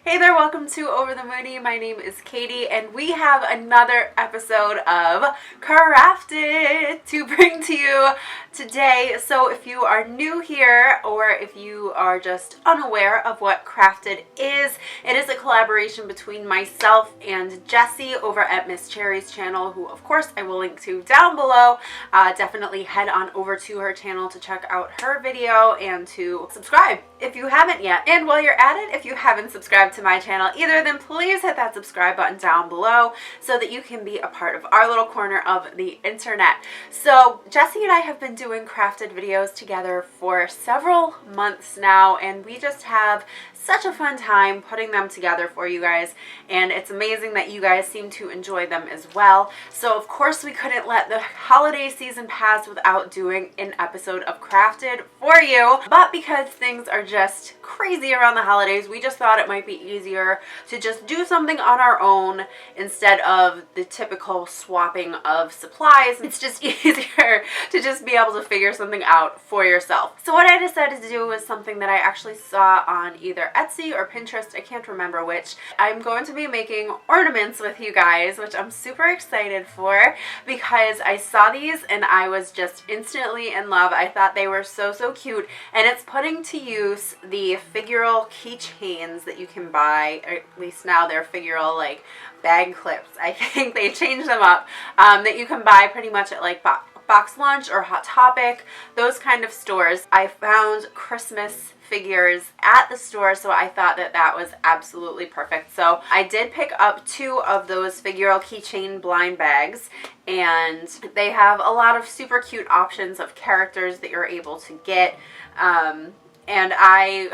Hey there, welcome to Over the Moony. My name is Katie and we have another episode of Crafted to bring to you today. So if you are new here or if you are just unaware of what Crafted is, it is a collaboration between myself and Jessie over at Miss Cherry's channel, who of course I will link to down below. Definitely head on over to her channel to check out her video and to subscribe if you haven't yet. And while you're at it, if you haven't subscribed to my channel either, then please hit that subscribe button down below so that you can be a part of our little corner of the internet. So Jessie and I have been doing crafted videos together for several months now, and we just have such a fun time putting them together for you guys, and it's amazing that you guys seem to enjoy them as well. So of course we couldn't let the holiday season pass without doing an episode of Crafted for you, but because things are just crazy around the holidays, we just thought it might be easier to just do something on our own instead of the typical swapping of supplies. It's just easier to just be able to figure something out for yourself. So what I decided to do was something that I actually saw on either Etsy or Pinterest, I can't remember which. I'm going to be making ornaments with you guys, which I'm super excited for because I saw these and I was just instantly in love. I thought they were so cute, and it's putting to use the figural keychains that you can buy, or at least now they're figural like bag clips. I think they changed them up, that you can buy pretty much at like Box Lunch or Hot Topic, those kind of stores. I found Christmas figures at the store, so I thought that that was absolutely perfect. So I did pick up 2 of those figural keychain blind bags, and they have a lot of super cute options of characters that you're able to get, and I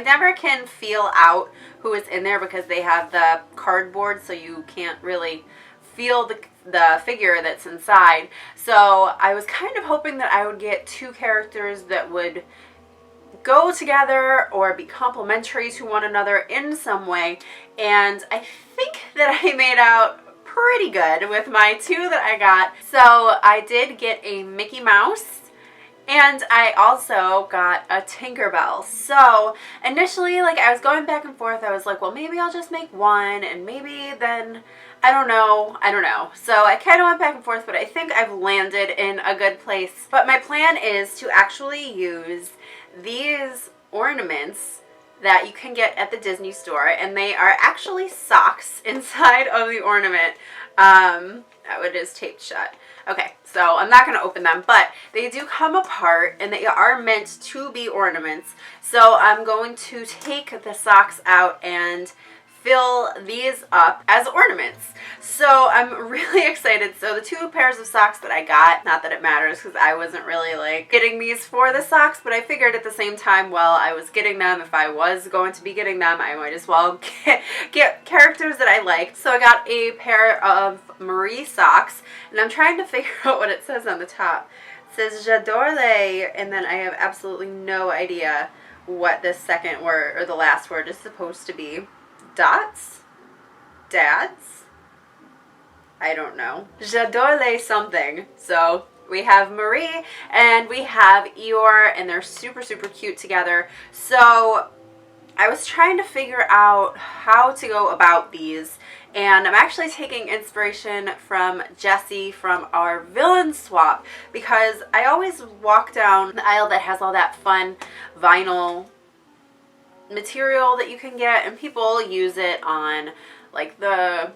never can feel out who is in there because they have the cardboard, so you can't really feel the figure that's inside. So I was kind of hoping that I would get 2 characters that would go together or be complementary to one another in some way, and I think that I made out pretty good with my 2 that I got. So I did get a Mickey Mouse, and I also got a Tinkerbell. So initially, like, I was going back and forth. I was like, well, maybe I'll just make one, and maybe then I don't know. So I kind of went back and forth, but I think I've landed in a good place. But my plan is to actually use these ornaments that you can get at the Disney store, and they are actually socks inside of the ornament. Oh, it is taped shut. Okay, so I'm not going to open them, but they do come apart and they are meant to be ornaments. So I'm going to take the socks out and fill these up as ornaments. So I'm really excited. So the 2 pairs of socks that I got, not that it matters because I wasn't really like getting these for the socks, but I figured at the same time while I was getting them, if I was going to be getting them, I might as well get characters that I like. So I got a pair of Marie socks, and I'm trying to figure out what it says on the top. It says J'adore les, and then I have absolutely no idea what this second word or the last word is supposed to be. Dots? Dads? I don't know. J'adore les something. So we have Marie and we have Eeyore, and they're super cute together. So I was trying to figure out how to go about these, and I'm actually taking inspiration from Jessie from our villain swap, because I always walk down the aisle that has all that fun vinyl material that you can get, and people use it on like the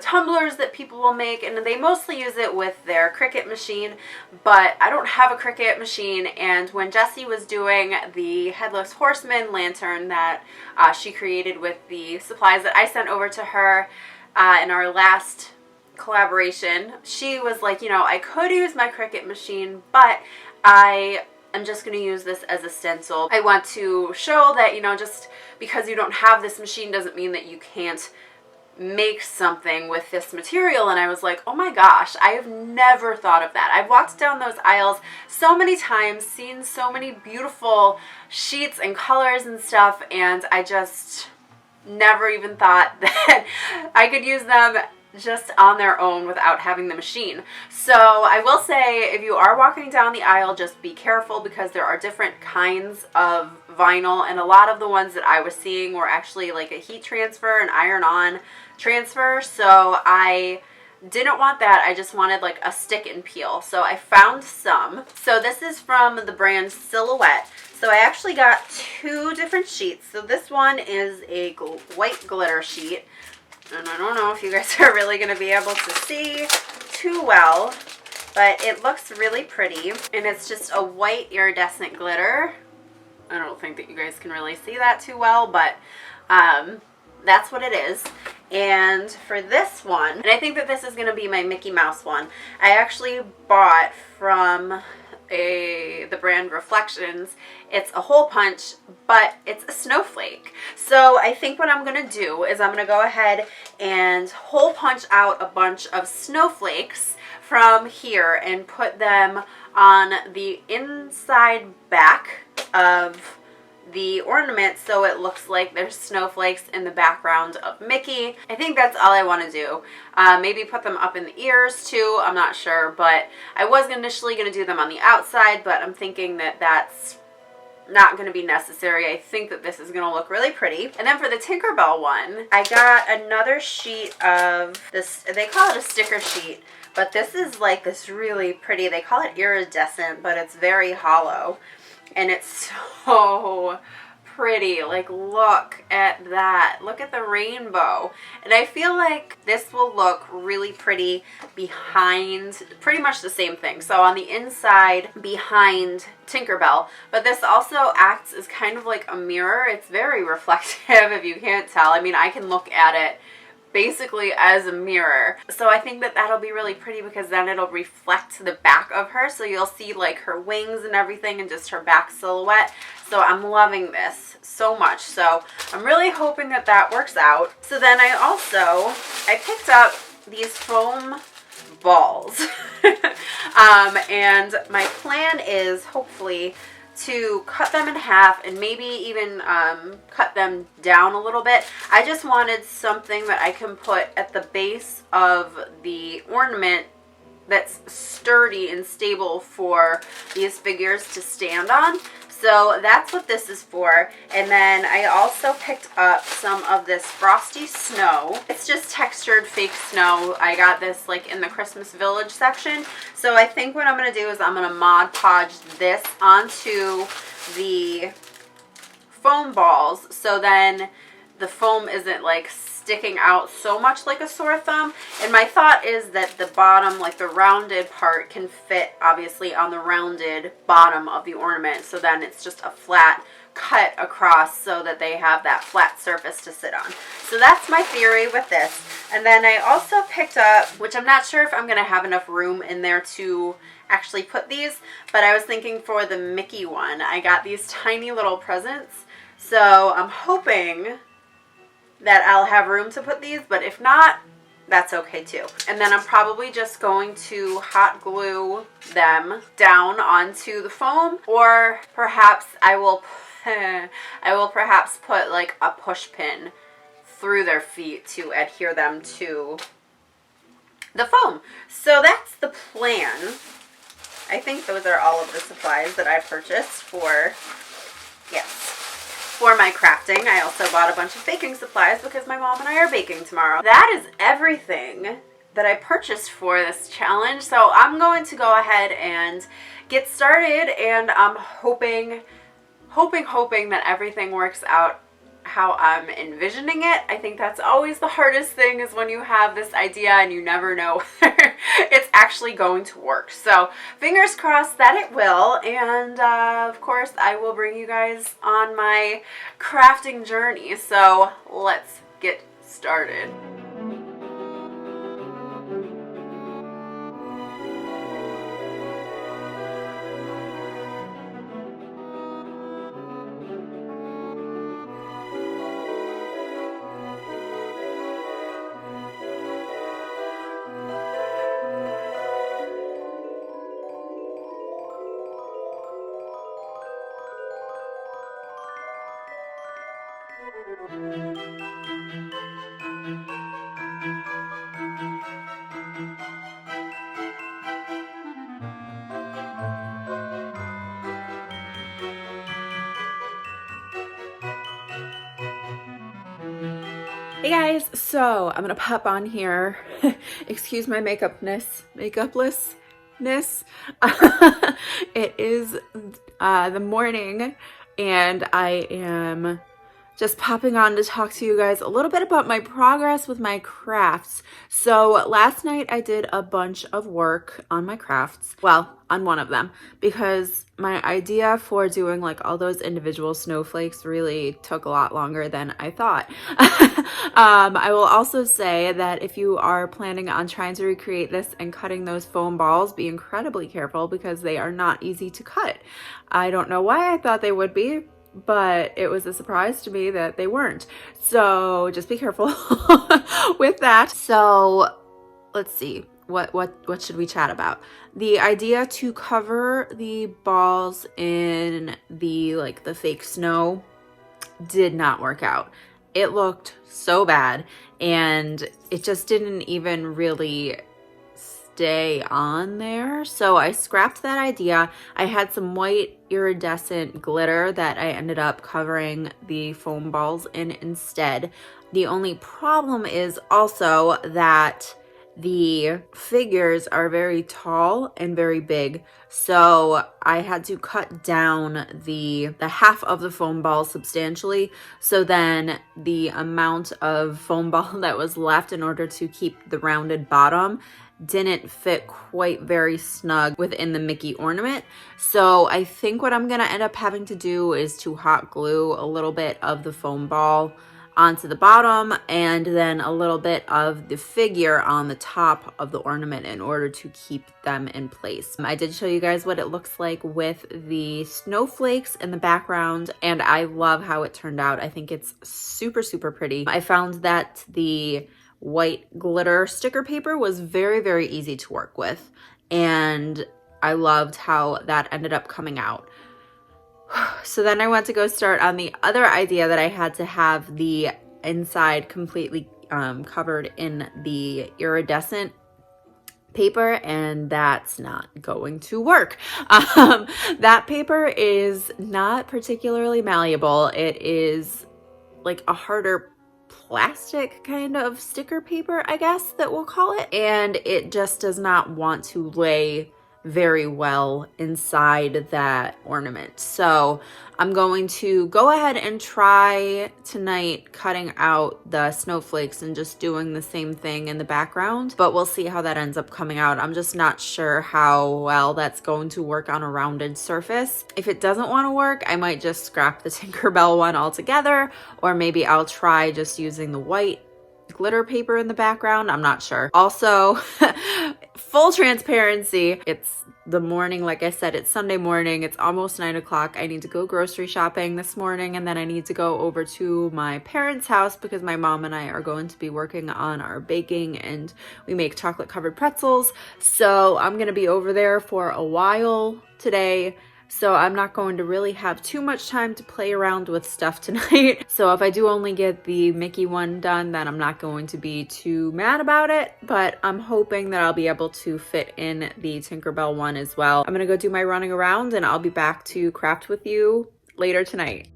tumblers that people will make, and they mostly use it with their Cricut machine, but I don't have a Cricut machine. And when Jessie was doing the Headless Horseman lantern that she created with the supplies that I sent over to her in our last collaboration, she was like, you know, I could use my Cricut machine, but I'm just going to use this as a stencil. I want to show that, you know, just because you don't have this machine doesn't mean that you can't make something with this material. And I was like, oh my gosh, I have never thought of that. I've walked down those aisles so many times, seen so many beautiful sheets and colors and stuff, and I just never even thought that I could use them just on their own without having the machine. So I will say, if you are walking down the aisle, just be careful because there are different kinds of vinyl, and a lot of the ones that I was seeing were actually like a heat transfer and iron-on transfer. So I didn't want that. I just wanted like a stick and peel. So I found some. So this is from the brand Silhouette. So I actually got 2 different sheets. So this one is a white glitter sheet. And I don't know if you guys are really going to be able to see too well, but it looks really pretty. And it's just a white iridescent glitter. I don't think that you guys can really see that too well, but that's what it is. And for this one, and I think that this is going to be my Mickey Mouse one, I actually bought from the brand Reflections. It's a hole punch, but it's a snowflake. So I think what I'm going to do is I'm going to go ahead and hole punch out a bunch of snowflakes from here and put them on the inside back of the ornament so it looks like there's snowflakes in the background of Mickey. I think that's all I want to do. Maybe put them up in the ears too. I'm not sure, but I was initially going to do them on the outside, but I'm thinking that that's not going to be necessary. I think that this is going to look really pretty. And then for the Tinkerbell one, I got another sheet of this, they call it a sticker sheet, but this is like this really pretty, they call it iridescent, but it's very hollow. And it's so pretty. Like, look at that. Look at the rainbow. And I feel like this will look really pretty behind pretty much the same thing. So on the inside behind Tinkerbell. But this also acts as kind of like a mirror. It's very reflective if you can't tell. I mean, I can look at it basically as a mirror. So I think that that'll be really pretty because then it'll reflect the back of her. So you'll see like her wings and everything and just her back silhouette. So I'm loving this so much. So I'm really hoping that that works out. So then I picked up these foam balls. And my plan is hopefully to cut them in half and maybe even cut them down a little bit. I just wanted something that I can put at the base of the ornament that's sturdy and stable for these figures to stand on. So that's what this is for. And then I also picked up some of this frosty snow. It's just textured fake snow. I got this like in the Christmas Village section. So I think what I'm going to do is I'm going to Mod Podge this onto the foam balls. So then the foam isn't like sticking out so much like a sore thumb. And my thought is that the bottom, like the rounded part, can fit obviously on the rounded bottom of the ornament. So then it's just a flat cut across so that they have that flat surface to sit on. So that's my theory with this. And then I also picked up, which I'm not sure if I'm going to have enough room in there to actually put these, but I was thinking for the Mickey one, I got these tiny little presents. So I'm hoping that I'll have room to put these, but if not, that's okay too. And then I'm probably just going to hot glue them down onto the foam, or perhaps I will perhaps put like a push pin through their feet to adhere them to the foam. So that's the plan. I think those are all of the supplies that I purchased for, yes, for my crafting. I also bought a bunch of baking supplies because my mom and I are baking tomorrow. That is everything that I purchased for this challenge. So I'm going to go ahead and get started, and I'm hoping that everything works out how I'm envisioning it. I think that's always the hardest thing, is when you have this idea and you never know whether it's actually going to work. So fingers crossed that it will, and of course I will bring you guys on my crafting journey. So let's get started. Hey guys, so I'm gonna pop on here. Excuse my makeupless. It is the morning, and I am just popping on to talk to you guys a little bit about my progress with my crafts. So last night I did a bunch of work on my crafts. Well, on one of them, because my idea for doing like all those individual snowflakes really took a lot longer than I thought. I will also say that if you are planning on trying to recreate this and cutting those foam balls, be incredibly careful because they are not easy to cut. I don't know why I thought they would be, but it was a surprise to me that they weren't. So just be careful with that. So let's see, what should we chat about? The idea to cover the balls in the fake snow did not work out. It looked so bad, and it just didn't even really stay on there. So I scrapped that idea. I had some white iridescent glitter that I ended up covering the foam balls in instead. The only problem is also that the figures are very tall and very big, so I had to cut down the half of the foam ball substantially, so then the amount of foam ball that was left in order to keep the rounded bottom didn't fit quite very snug within the Mickey ornament. So I think what I'm gonna end up having to do is to hot glue a little bit of the foam ball onto the bottom and then a little bit of the figure on the top of the ornament in order to keep them in place. I did show you guys what it looks like with the snowflakes in the background, and I love how it turned out. I think it's super, super pretty. I found that the white glitter sticker paper was very, very easy to work with, and I loved how that ended up coming out. So then I went to go start on the other idea that I had to have the inside completely covered in the iridescent paper, and that's not going to work. That paper is not particularly malleable. It is like a harder plastic kind of sticker paper, I guess that we'll call it, and it just does not want to lay very well inside that ornament. So I'm going to go ahead and try tonight cutting out the snowflakes and just doing the same thing in the background, but we'll see how that ends up coming out. I'm just not sure how well that's going to work on a rounded surface. If it doesn't want to work, I might just scrap the Tinkerbell one altogether, or maybe I'll try just using the white glitter paper in the background. I'm not sure. Also, full transparency, it's the morning. Like I said, it's Sunday morning. It's almost 9 o'clock. I need to go grocery shopping this morning, and then I need to go over to my parents' house because my mom and I are going to be working on our baking, and we make chocolate covered pretzels. So I'm going to be over there for a while today. So I'm not going to really have too much time to play around with stuff tonight. So if I do only get the Mickey one done, then I'm not going to be too mad about it, but I'm hoping that I'll be able to fit in the Tinkerbell one as well. I'm gonna go do my running around, and I'll be back to craft with you later tonight.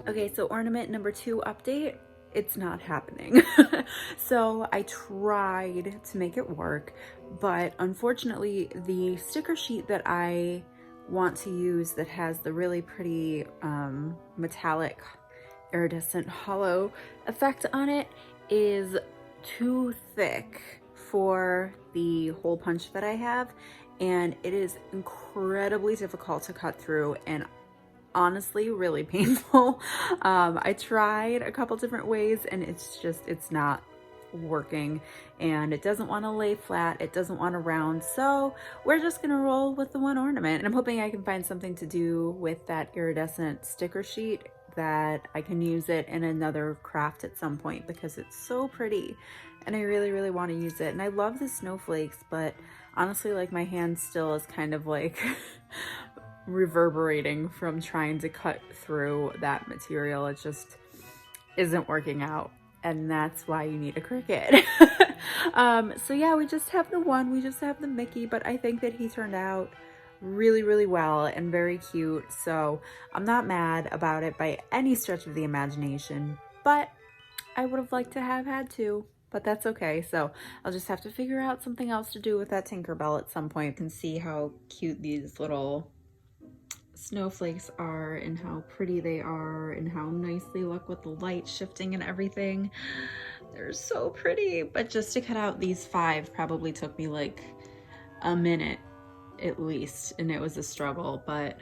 Okay, so ornament number 2 update, it's not happening. So I tried to make it work, but unfortunately the sticker sheet that I want to use that has the really pretty metallic iridescent hollow effect on it is too thick for the hole punch that I have, and it is incredibly difficult to cut through and honestly really painful. I tried a couple different ways, and it's not working, and it doesn't want to lay flat, it doesn't want to round, so we're just gonna roll with the one ornament. And I'm hoping I can find something to do with that iridescent sticker sheet that I can use it in another craft at some point, because it's so pretty and I really, really want to use it. And I love the snowflakes, but honestly, like, my hand still is kind of like reverberating from trying to cut through that material. It just isn't working out, and that's why you need a Cricut. So yeah, we just have the one, we just have the Mickey, but I think that he turned out really, really well and very cute. So I'm not mad about it by any stretch of the imagination, but I would have liked to have had two, but that's okay. So I'll just have to figure out something else to do with that Tinkerbell at some point. You can see how cute these little snowflakes are and how pretty they are and how nice they look with the light shifting and everything. They're so pretty. But just to cut out these 5 probably took me like a minute at least, and it was a struggle, but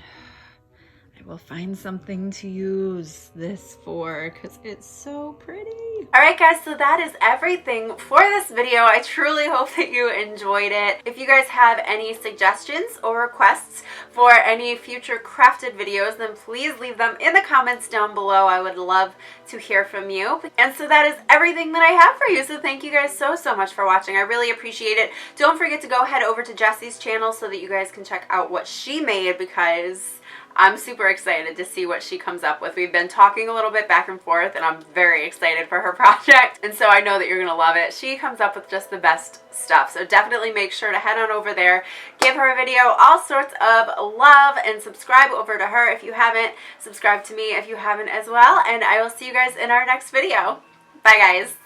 I will find something to use this for because it's so pretty. All right, guys, so that is everything for this video. I truly hope that you enjoyed it. If you guys have any suggestions or requests for any future crafted videos, then please leave them in the comments down below. I would love to hear from you. And so that is everything that I have for you. So thank you guys so much for watching. I really appreciate it. Don't forget to go head over to Jessie's channel so that you guys can check out what she made, because I'm super excited to see what she comes up with. We've been talking a little bit back and forth, and I'm very excited for her project. And so I know that you're going to love it. She comes up with just the best stuff. So definitely make sure to head on over there, give her a video, all sorts of love, and subscribe over to her if you haven't. Subscribe to me if you haven't as well. And I will see you guys in our next video. Bye, guys.